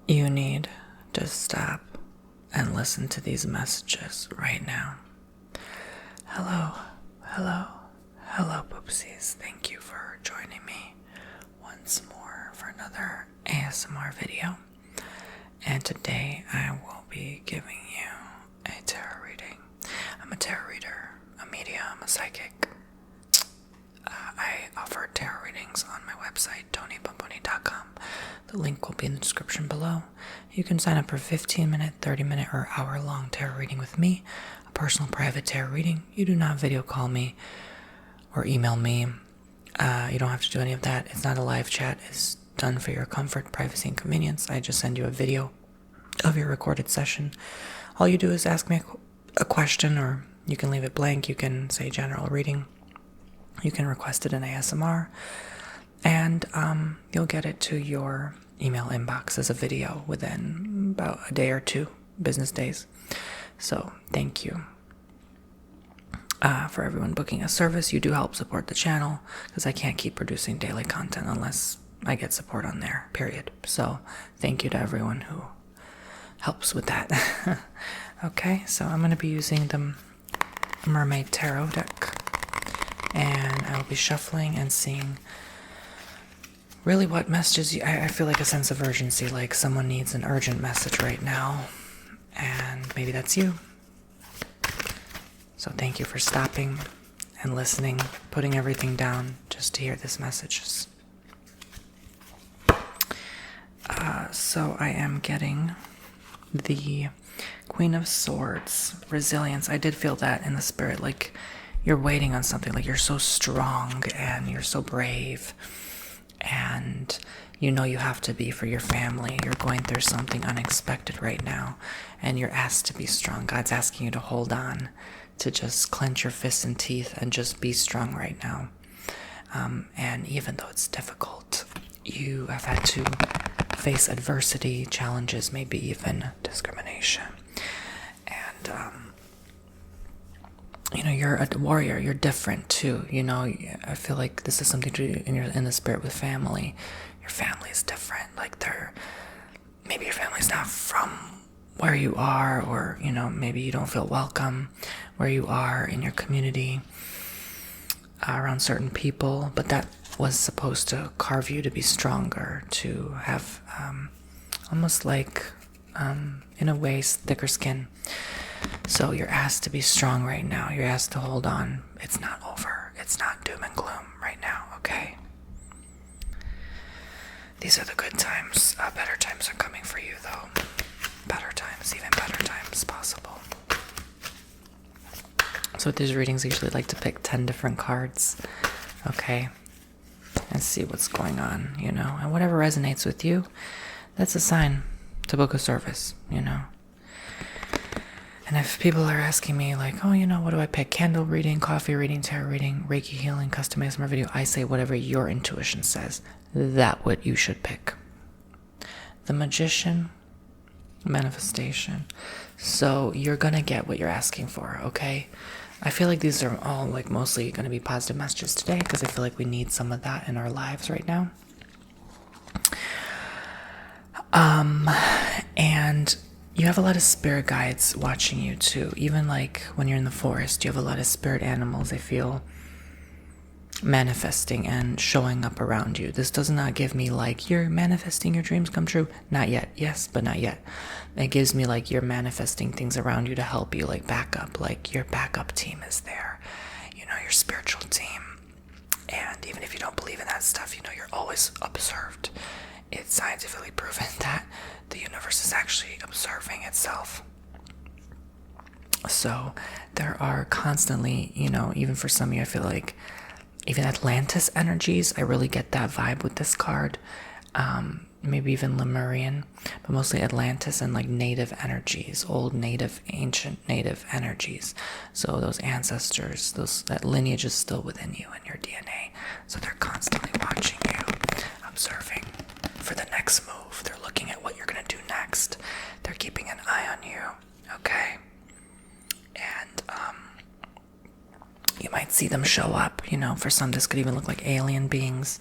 You need to stop and listen to these messages right now. Hello, hello, hello, poopsies. Thank you for joining me once more for another ASMR video. And today I will be giving you a tarot reading. I'm a tarot reader, a medium, a psychic. I offer tarot readings on my website, Bomboni.com. The link will be in the description below. You can sign up for 15-minute, 30-minute, or hour-long tarot reading with me, a personal private tarot reading. You do not video call me or email me. You don't have to do any of that. It's not a live chat. It's done for your comfort, privacy, and convenience. I just send you a video of your recorded session. All you do is ask me a question, or you can leave it blank. You can say general reading. You can request it in ASMR, and you'll get it to your email inbox as a video within about a day or 2 business days. So thank you for everyone booking a service. You do help support the channel, because I can't keep producing daily content unless I get support on there, period. So thank you to everyone who helps with that. Okay, so I'm going to be using the Mermaid Tarot deck. And I will be shuffling and seeing really what messages I feel like a sense of urgency, like someone needs an urgent message right now, and maybe that's you. So thank you for stopping and listening, putting everything down just to hear this messages. So I am getting the Queen of Swords, resilience. I did feel that in the spirit, like you're waiting on something, like you're so strong and you're so brave, and you know you have to be for your family. You're going through something unexpected right now, and you're asked to be strong. God's asking you to hold on, to just clench your fists and teeth and just be strong right now. And even though it's difficult, you have had to face adversity, challenges, maybe even discrimination. And you know, you're a warrior, you're different too. You know, I feel like this is something to do in the spirit with family. Your family is different. Like maybe your family's not from where you are, or, you know, maybe you don't feel welcome where you are in your community, around certain people, but that was supposed to carve you to be stronger, to have almost like, in a way, thicker skin. So you're asked to be strong right now. You're asked to hold on. It's not over. It's not doom and gloom right now, okay? These are the good times. Better times are coming for you, though. Better times, even better times possible. So with these readings, I usually like to pick 10 different cards, okay? And see what's going on, you know? And whatever resonates with you, that's a sign to book a service, you know? And if people are asking me, like, oh, you know, what do I pick? Candle reading, coffee reading, tarot reading, Reiki healing, custom ASMR video, I say whatever your intuition says. That's what you should pick. The Magician, manifestation. So you're gonna get what you're asking for, okay? I feel like these are all, like, mostly gonna be positive messages today, because I feel like we need some of that in our lives right now. And you have a lot of spirit guides watching you too. Even like when you're in the forest, you have a lot of spirit animals, I feel, manifesting and showing up around you. This does not give me like you're manifesting your dreams come true. Not yet. Yes, but not yet. It gives me like you're manifesting things around you to help you, like backup, like your backup team is there, you know, your spiritual team. And even if you don't believe in that stuff, you know, you're always observed. It's scientifically proven that the universe is actually observing itself. So there are constantly, you know, even for some of you, I feel like even Atlantis energies, I really get that vibe with this card. Maybe even Lemurian, but mostly Atlantis and like native energies, old native, ancient native energies. So those ancestors, that lineage is still within you and your DNA. So they're constantly watching you, observing for the next move. They're looking at what you're going to do next. They're keeping an eye on you, okay? And You might see them show up. For some, this could even look like alien beings,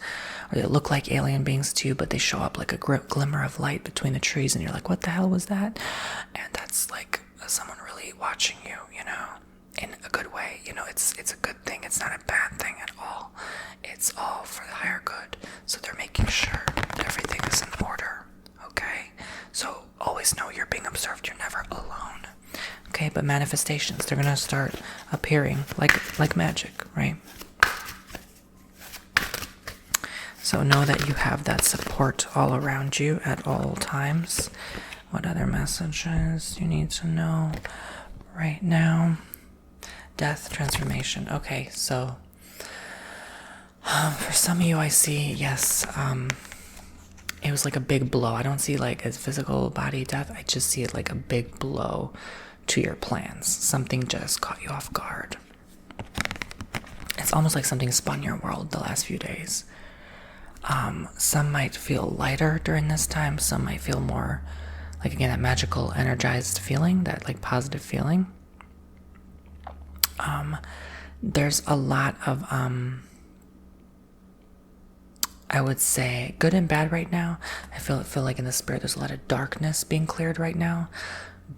or they look like alien beings to you, but they show up like a glimmer of light between the trees, and you're like, what the hell was that? And that's like someone really watching you, in a good way. It's a good thing. It's not a bad thing at all. It's all for the higher good. So they're making sure everything is in order, okay? So always know you're being observed. You're never alone. Okay, but manifestations, they're gonna start appearing like magic, right? So know that you have that support all around you at all times. What other messages you need to know right now? Death, transformation. Okay, so for some of you, I see, yes, it was like a big blow. I don't see like a physical body death. I just see it like a big blow to your plans. Something just caught you off guard. It's almost like something spun your world the last few days. Some might feel lighter during this time. Some might feel more like, again, that magical, energized feeling, that like positive feeling. There's a lot of, I would say, good and bad right now. I feel like in the spirit there's a lot of darkness being cleared right now.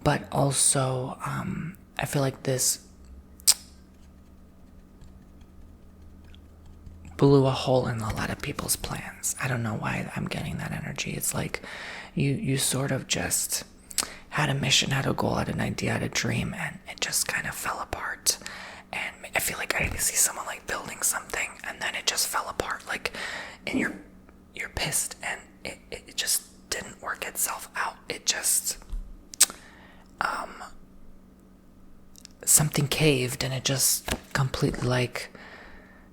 But also, I feel like this blew a hole in a lot of people's plans. I don't know why I'm getting that energy. It's like you sort of just had a mission, had a goal, had an idea, had a dream, and it just kind of fell apart. And I feel like I see someone like building something, and then it just fell apart. Like, and you're pissed, and it just didn't work itself out. It just something caved, and it just completely, like,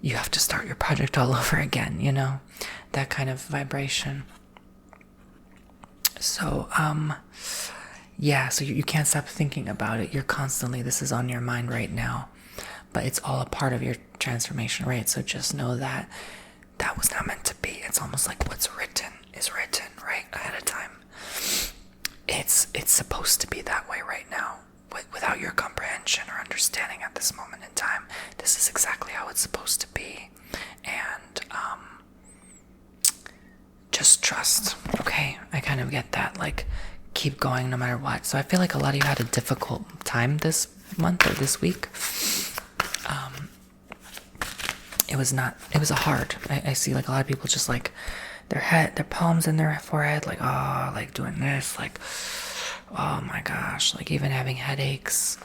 you have to start your project all over again, that kind of vibration. So yeah, so you can't stop thinking about it. You're constantly, this is on your mind right now, but it's all a part of your transformation, right? So just know that that was not meant to be. It's almost like what's written is written, right, ahead of time. It's supposed to be that way right now. Without your comprehension or understanding at this moment in time, this is exactly how it's supposed to be. And just trust, okay? I kind of get that, like, keep going no matter what. So I feel like a lot of you had a difficult time this month or this week. It was a hard. I see like a lot of people just like their palms in their forehead, like, oh, like doing this, like, oh my gosh, like even having headaches.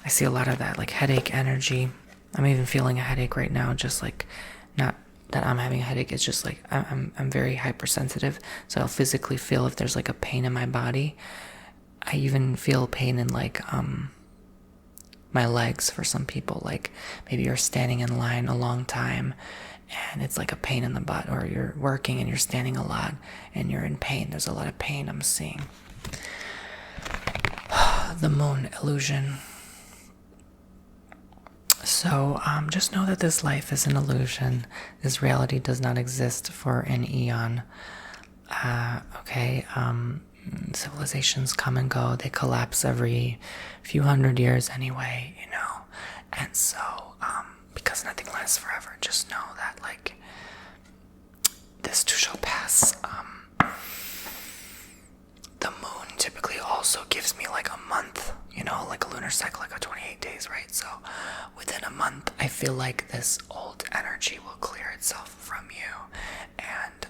I see a lot of that, like headache energy. I'm even feeling a headache right now, just like, not that I'm having a headache, it's just like I'm very hypersensitive, so I'll physically feel if there's like a pain in my body. I even feel pain in like my legs for some people. Like maybe you're standing in line a long time and it's like a pain in the butt, or you're working and you're standing a lot and you're in pain. There's a lot of pain I'm seeing. The moon illusion. So just know that this life is an illusion. This reality does not exist for an eon. Okay. Civilizations come and go. They collapse every few hundred years anyway, And so, because nothing lasts forever, just know that, like, this too shall pass. The moon typically also gives me like a month, like a lunar cycle, like a 28 days, right? So within a month, I feel like this old energy will clear itself from you and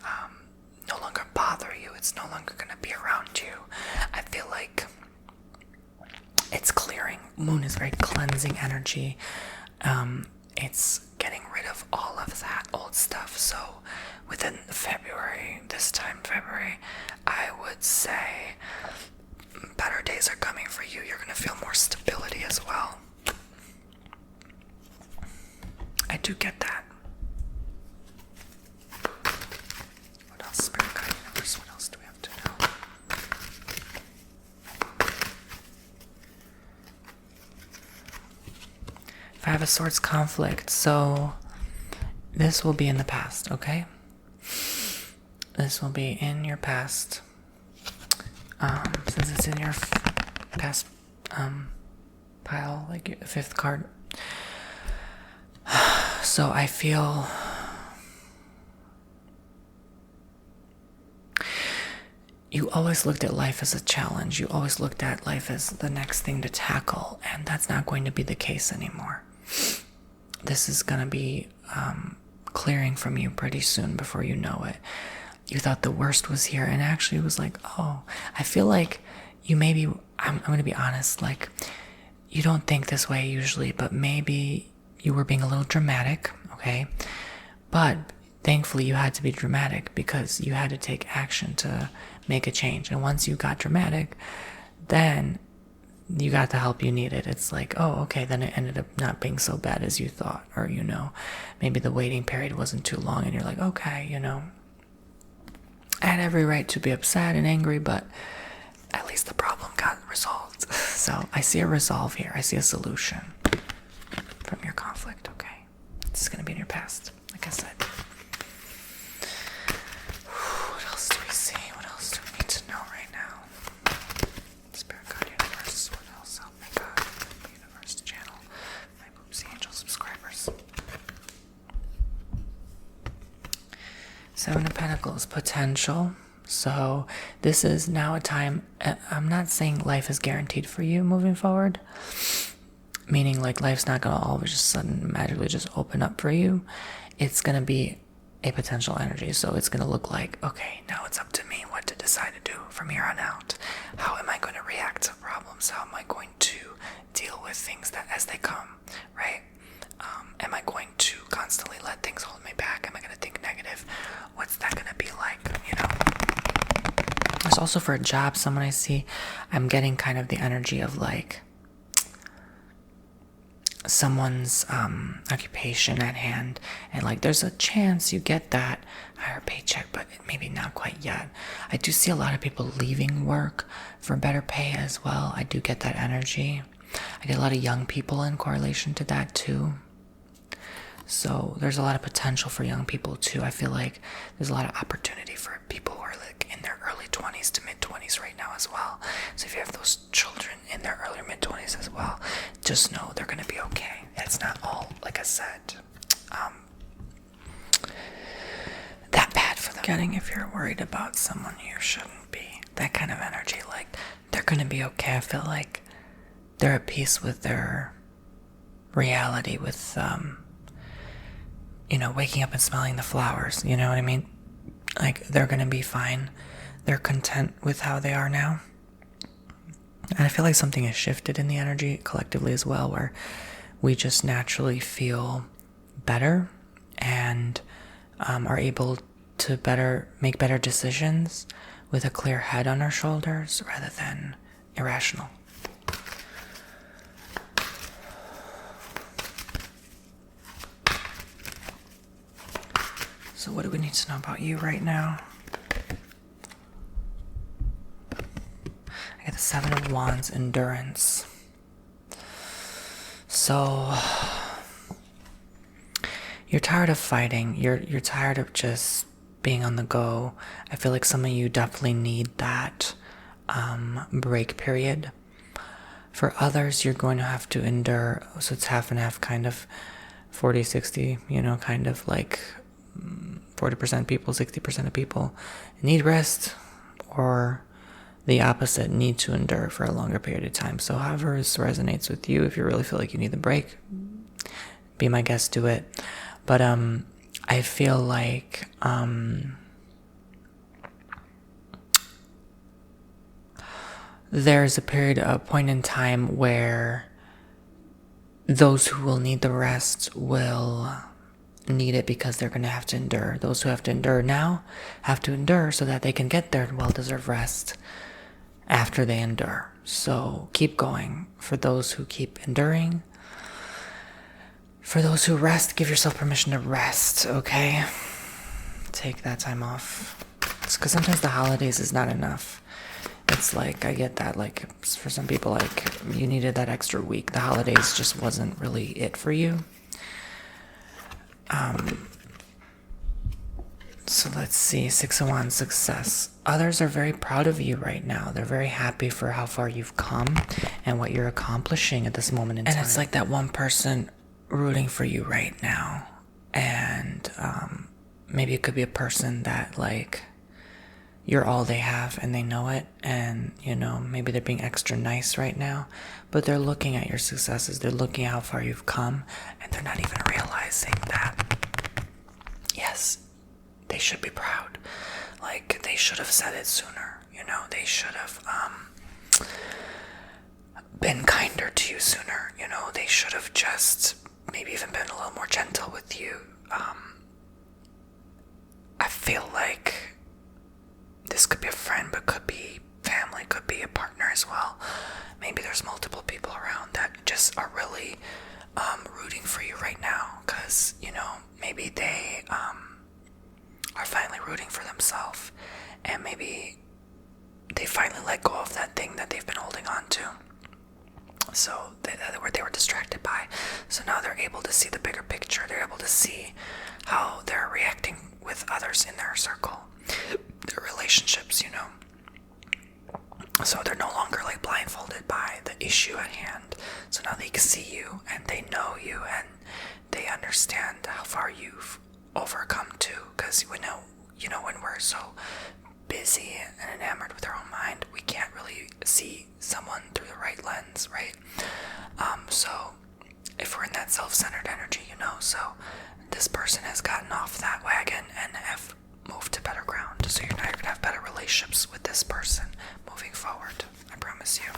no longer bother you. It's no longer going to be around you. I feel like it's clearing. Moon is very cleansing energy. It's getting rid of all of that old stuff. So within this time February, I would say better days are coming for you. You're going to feel more stability as well. I do get that. What else, Spirit Guide Universe? What else do we have to know? Five of Swords conflict. So this will be in the past, okay? This will be in your past. Since it's in your past pile, like the fifth card. So I feel you always looked at life as a challenge. You always looked at life as the next thing to tackle, and that's not going to be the case anymore. This is going to be clearing from you pretty soon before you know it. You thought the worst was here, and actually it was like, oh, I feel like you maybe, I'm going to be honest, like, you don't think this way usually, but maybe you were being a little dramatic, okay? But thankfully you had to be dramatic because you had to take action to make a change. And once you got dramatic, then you got the help you needed. It's like, oh, okay, then it ended up not being so bad as you thought. Or, maybe the waiting period wasn't too long and you're like, okay, I had every right to be upset and angry, but at least the problem got resolved. So I see a resolve here. I see a solution from your conflict, okay? This is going to be in your past, like I said. What else do we see? What else do we need to know right now? Spirit God, universe, what else? Help me God, universe, channel, my Boopsy Angel subscribers. Seven of Pentacles, potential. So this is now a time, I'm not saying life is guaranteed for you moving forward, meaning like life's not going to all of a sudden magically just open up for you. It's going to be a potential energy. So it's going to look like, okay, now it's up to me what to decide to do from here on out. How am I going to react to problems? How am I going to deal with things that as they come, right? Am I going to constantly let things hold me back? Am I going to think negative? What's that going to be like, There's also for a job, someone I see, I'm getting kind of the energy of like someone's occupation at hand, and like there's a chance you get that higher paycheck, but maybe not quite yet. I do see a lot of people leaving work for better pay as well. I do get that energy. I get a lot of young people in correlation to that too. So there's a lot of potential for young people too. I feel like there's a lot of opportunity for people who are like in their early 20s to mid 20s right now as well. So if you have those children in their early mid 20s as well, just know they're going to be okay. It's not all, like I said, that bad for them. Getting if you're worried about someone you shouldn't be. That kind of energy, like they're going to be okay. I feel like they're at peace with their reality, with waking up and smelling the flowers, you know what I mean? Like, they're gonna be fine. They're content with how they are now. And I feel like something has shifted in the energy collectively as well, where we just naturally feel better and are able to make better decisions with a clear head on our shoulders rather than irrational. So what do we need to know about you right now? I got the Seven of Wands, endurance. So you're tired of fighting. You're tired of just being on the go. I feel like some of you definitely need that break period. For others, you're going to have to endure. So it's half and half, kind of 40-60, kind of like 40% people, 60% of people need rest, or the opposite, need to endure for a longer period of time. So however this resonates with you, if you really feel like you need the break, be my guest, do it. But I feel like there's a point in time where those who will need the rest will need it because they're going to have to endure. Those who have to endure now have to endure so that they can get their well-deserved rest after they endure. So keep going. For those who keep enduring, for those who rest, give yourself permission to rest, okay? Take that time off. It's because sometimes the holidays is not enough. It's like, I get that, like, for some people, like, you needed that extra week. The holidays just wasn't really it for you. So let's see, Six of Wands, success. Others are very proud of you right now. They're very happy for how far you've come and what you're accomplishing at this moment in time. And it's like that one person rooting for you right now. And maybe it could be a person that, like, you're all they have and they know it, and maybe they're being extra nice right now, but they're looking at your successes, they're looking at how far you've come, and they're not even realizing that, yes, they should be proud. Like, they should have said it sooner. They should have been kinder to you sooner. They should have just maybe even been a little more gentle with you. I feel like this could be a friend, but could be family, could be a partner as well. Maybe there's multiple people around that just are really rooting for you right now, because maybe they are finally rooting for themselves, and maybe they finally let go of that thing that they've been holding on to, so they were distracted by. So now they're able to see the bigger picture. They're able to see how they're reacting with others in their circle, their relationships, so they're no longer like blindfolded by the issue at hand. So now they can see you, and they know you, and they understand how far you've overcome too. Because when we're so busy and enamored with our own mind, we can't really see someone through the right lens, right? So if we're in that self-centered energy, so this person has gotten off that wagon and have moved to better ground. So you're gonna have better relationships with this person moving forward. I promise you.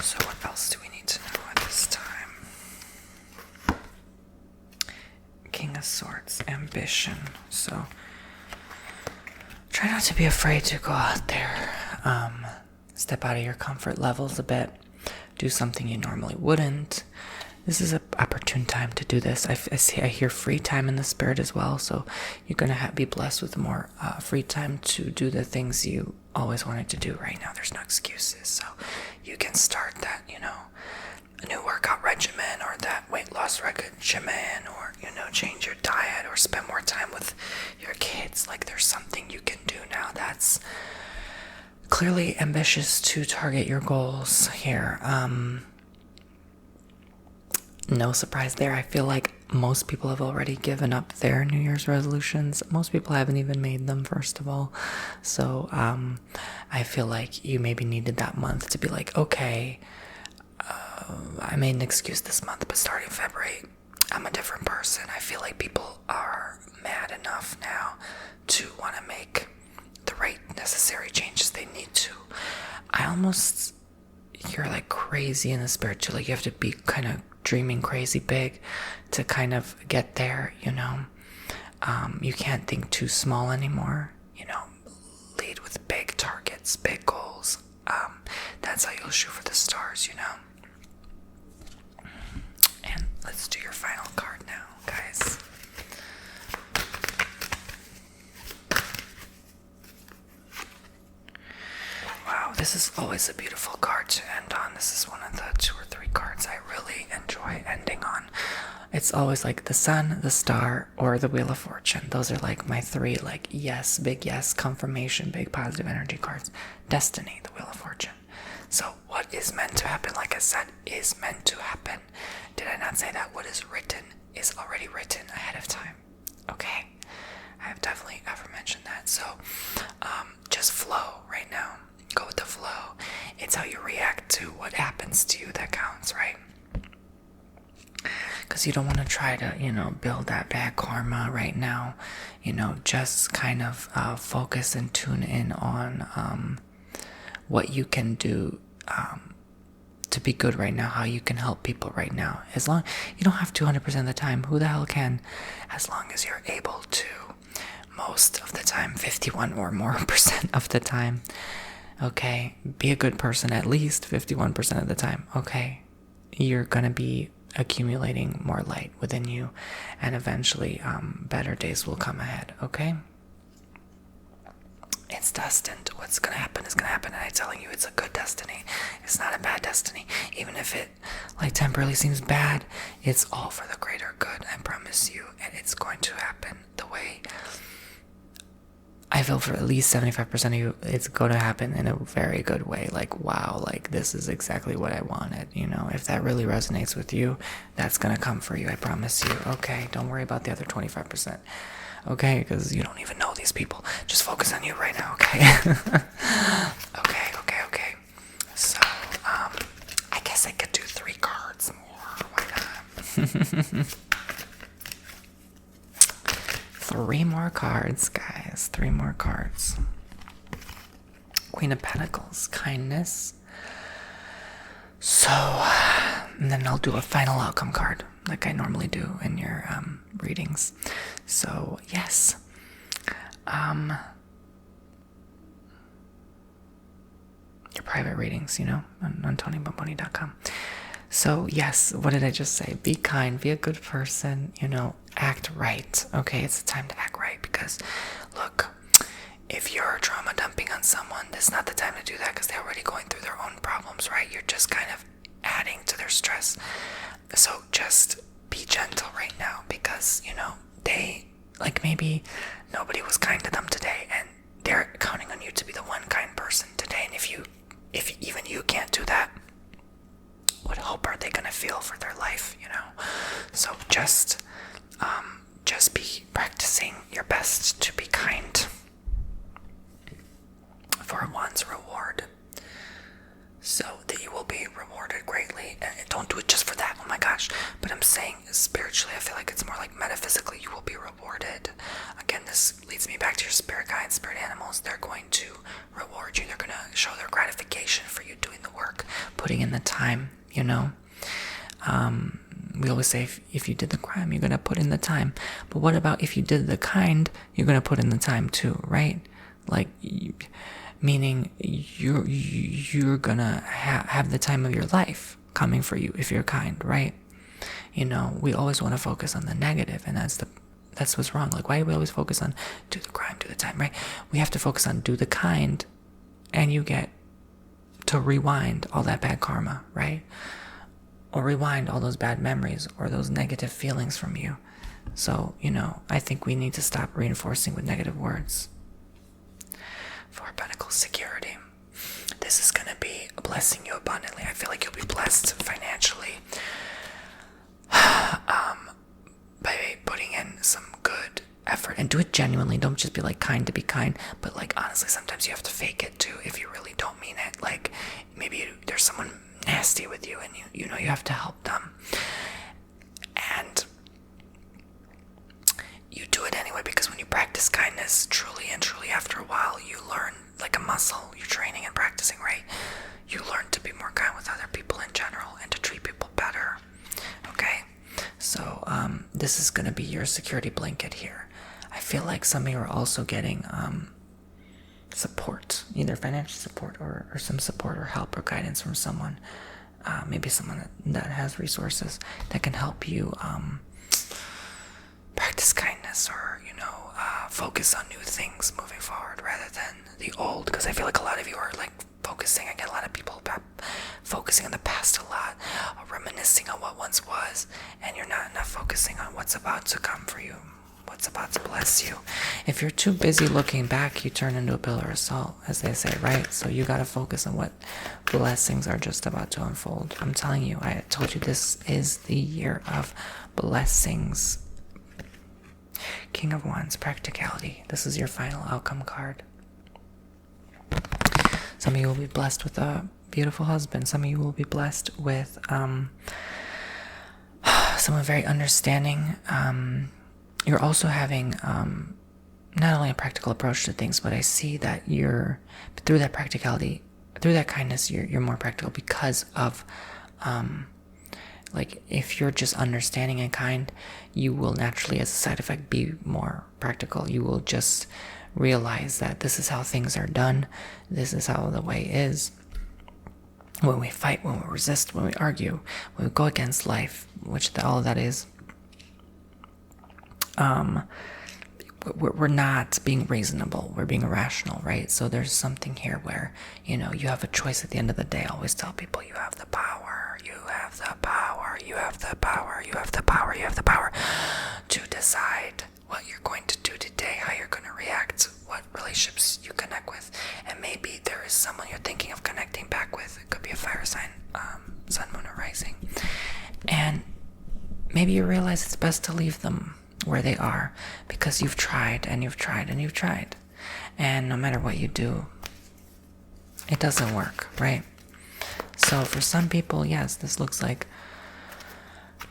So what else do we need to know at this time? King of Swords, ambition. So try not to be afraid to go out there. Step out of your comfort levels a bit. Do something you normally wouldn't. This is an opportune time to do this. I hear free time in the spirit as well, so you're going to be blessed with more free time to do the things you always wanted to do right now. There's no excuses, so you can start that, a new workout regimen, or that weight loss regimen, or, change your diet, or spend more time with your kids. Like, there's something you can do now that's clearly ambitious to target your goals here. No surprise there. I feel like most people have already given up their New Year's resolutions. Most people haven't even made them, first of all. So I feel like you maybe needed that month to be like, okay, I made an excuse this month, but starting February, I'm a different person. I feel like people are mad enough now to want to make the right necessary changes they need to. I almost hear like crazy in the spirit too. Like, you have to be kind of dreaming crazy big to kind of get there, you can't think too small anymore, lead with big targets, big goals. That's how you'll shoot for the stars, And let's do your final card now, guys. Wow, this is always a beautiful card to end on. This is one of the 2 or 3 cards I really enjoy ending on. It's always like the Sun, the Star, or the Wheel of Fortune. Those are like my 3, like, yes, big yes, confirmation, big positive energy cards. Destiny, the Wheel of Fortune. So what is meant to happen, like I said, is meant to happen. Did I not say that? What is written is already written ahead of time. Okay? I have definitely ever mentioned that. So just flow right now. Go with the flow. It's how you react to what happens to you that counts, right? Because you don't want to try to, build that bad karma right now. Just kind of focus and tune in on what you can do to be good right now, how you can help people right now. As long, you don't have to 100% of the time. Who the hell can? As long as you're able to, most of the time, 51 or more % of the time. Okay, be a good person at least 51% of the time. Okay, you're gonna be accumulating more light within you, and eventually better days will come ahead. Okay, it's destined. What's gonna happen is gonna happen, and I'm telling you, it's a good destiny. It's not a bad destiny. Even if it like temporarily seems bad, it's all for the greater good, I promise you. And it's going to happen the way I feel for at least 75% of you, it's going to happen in a very good way. Like, wow, like this is exactly what I wanted. You know, if that really resonates with you, that's going to come for you. I promise you. Okay. Don't worry about the other 25%. Okay. Because you don't even know these people. Just focus on you right now. Okay. Okay. So, I guess I could do 3 cards more. Why not? 3 more cards, guys. 3 more cards. Queen of Pentacles, kindness. So, and then I'll do a final outcome card, like I normally do in your readings. So, yes. Your private readings, you know, on TonyBomboni.com. So, yes, what did I just say? Be kind, be a good person, you know, act right. Okay, it's the time to act right because, look, if you're trauma dumping on someone, this is not the time to do that because they're already going through their own problems, right? You're just kind of adding to their stress. So just be gentle right now because, you know, they, like maybe nobody was kind to them today and they're counting on you to be the one kind person today. And if even you can't do that, what hope are they going to feel for their life, you know? So just be practicing your best to be kind for one's reward, so that you will be rewarded greatly. And don't do it just for that, oh my gosh, but I'm saying spiritually, I feel like it's more like metaphysically, you will be rewarded. Again, this leads me back to your spirit guides, spirit animals. They're going to reward you. They're going to show their gratification for you doing the work, putting in the time, you know. We always say if you did the crime, you're going to put in the time. But what about if you did the kind, you're going to put in the time too, right? Like, meaning you're going to have the time of your life coming for you if you're kind, right? You know, we always want to focus on the negative, and that's what's wrong. Like, why do we always focus on do the crime, do the time, right? We have to focus on do the kind, and you get to rewind all that bad karma, right? Or rewind all those bad memories or those negative feelings from you. So, you know, I think we need to stop reinforcing with negative words. Four of Pentacles, security. This is going to be blessing you abundantly. I feel like you'll be blessed financially by putting in some good effort. And do it genuinely. Don't just be like kind to be kind. But like, honestly, sometimes you have to fake it too if you really don't mean it. Like, maybe there's someone nasty with you and you know you have to help them, and you do it anyway because when you practice kindness truly after a while you learn, like a muscle, you're training and practicing, right? You learn to be more kind with other people in general and to treat people better. Okay, so this is going to be your security blanket here. I feel like some of you are also getting support, either financial support or some support or help or guidance from someone, maybe someone that has resources that can help you practice kindness or, you know, focus on new things moving forward rather than the old, because I feel like a lot of you are like focusing, I get a lot of people focusing on the past a lot, reminiscing on what once was, and you're not enough focusing on what's about to come for you, what's about to bless you. If you're too busy looking back, you turn into a pillar of salt, as they say, right? So you got to focus on what blessings are just about to unfold. I'm telling you, I told you this is the year of blessings. King of Wands, practicality. This is your final outcome card. Some of you will be blessed with a beautiful husband. Some of you will be blessed with someone very understanding. You're also having not only a practical approach to things, but I see that you're, through that practicality, through that kindness, you're more practical because of, like, if you're just understanding and kind, you will naturally, as a side effect, be more practical. You will just realize that this is how things are done. This is how the way is. When we fight, when we resist, when we argue, when we go against life, which all of that is, we're not being reasonable, we're being irrational, right? So there's something here where, you know, you have a choice at the end of the day. I always tell people you have the power, you have the power, you have the power, you have the power, you have the power to decide what you're going to do today, how you're going to react, what relationship relationships you connect with. And maybe there is someone you're thinking of connecting back with. It could be a fire sign, sun, moon, or rising. And maybe you realize it's best to leave them where they are, because you've tried and you've tried and you've tried. And no matter what you do, it doesn't work, right? So for some people, yes, this looks like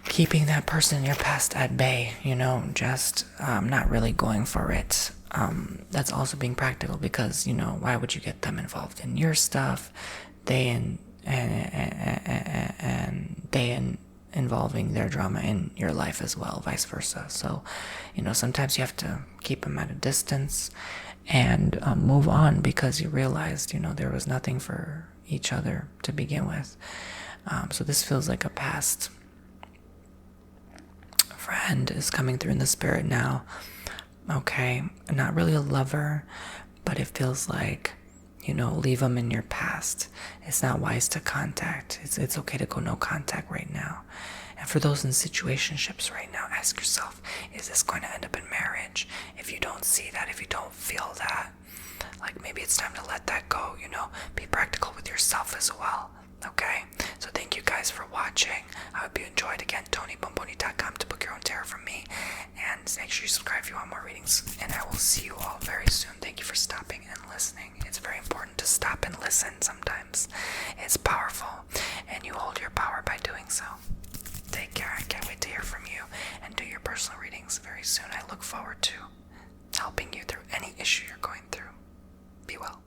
keeping that person in your past at bay, just not really going for it. That's also being practical, because, why would you get them involved in your stuff? Involving their drama in your life as well, vice versa. So, sometimes you have to keep them at a distance and move on, because you realized, there was nothing for each other to begin with. So this feels like a past friend is coming through in the spirit now. Okay, not really a lover, but it feels like, leave them in your past. It's not wise to contact. It's okay to go no contact right now. And for those in situationships right now, ask yourself, is this going to end up in marriage? If you don't see that, if you don't feel that, like maybe it's time to let that go, be practical with yourself as well. Okay, so thank you guys for watching. I hope you enjoyed. Again, TonyBomboni.com to book your own tarot from me, and make sure you subscribe if you want more readings, and I will see you all very soon. Thank you for stopping and listening. It's very important to stop and listen sometimes. It's powerful, and you hold your power by doing so. Take care. I can't wait to hear from you and do your personal readings very soon. I look forward to helping you through any issue you're going through. Be well.